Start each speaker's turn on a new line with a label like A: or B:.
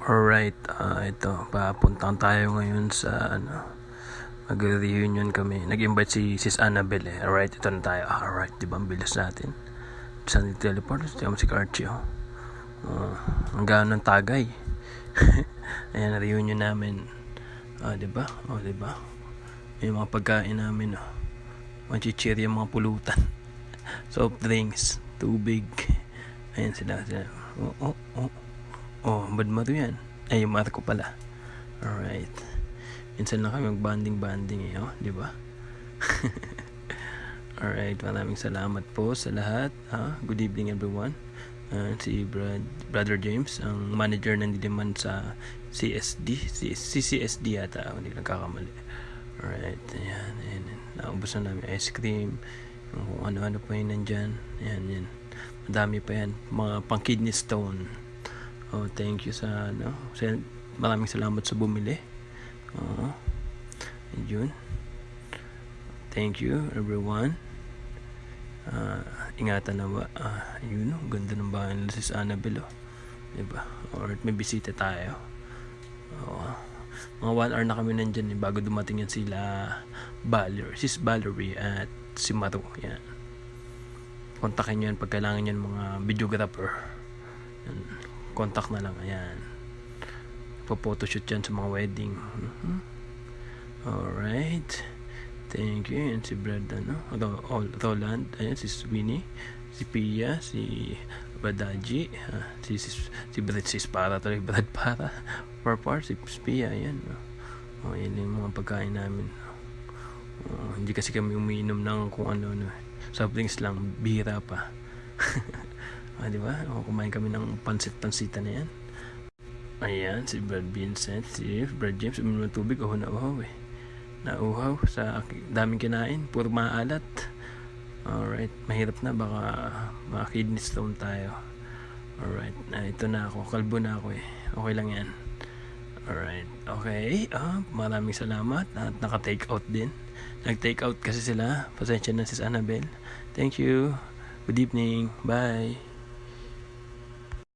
A: Alright, ito, papuntahan tayo ngayon sa, mag-reunion kami. Nag-invite si Sis Annabelle eh. Alright, ito na tayo. Alright, di ba, ang bilis natin. Saan teleport? Ito si Archie, oh. Ang gano'n ng tagay. Ayan, reunion namin. Di ba? Di ba? Yung mga pagkain namin, Manchichiri, yung mga pulutan. Soft drinks, tubig. Ayan sila. Badmado yan. Ay, yung Marco pala. Alright. Minsan lang kami mag-banding di ba? Alright, maraming salamat po sa lahat. Good evening everyone. Si Brother James, ang manager ng Diliman sa CCSD yata, hindi nagkakamali. Alright, ayan. Naubos na namin ice cream, kung ano-ano pa yun nandyan. Ayan. Madami pa yan, mga pang kidney stone. Thank you sa maraming salamat sa bumili. Yun. Thank you everyone. Ingatan na ba? Yun, ganda ng bahay nila si Annabelle, diba? Or may bisita tayo. Mga 1 hour na kami nandyan bago dumating yan sila Sis Valerie at si Maru. Yan. Kontakin nyo yan pag kailangan yan mga videographer. Yan. Contact na lang. Ayan. Po-photoshoot yan sa mga wedding. Alright. Thank you. Yan si Brad, Roland. Ayan, si Sweeney. Si Pia. Si Badaji. Si Brad Para. Brad Para. Si Pia. Ayan. Yan yung mga pagkain namin. Hindi kasi kami umiinom ng kung ano. Soft drinks lang. Bira pa. Diba? Kumain kami ng pansit-pansita na yan. Ayan, si Brad Vincent, si Brad James, uminom ng tubig, nauhaw eh. Nauhaw sa daming kinain, puro maalat. Alright, mahirap na, baka kidney stone tayo. Alright, ito na ako, kalbo na ako eh. Okay lang yan. Alright, okay. Maraming salamat at naka-take out din. Nag-take out kasi sila. Pasensya na, Sis Annabelle. Thank you. Good evening. Bye.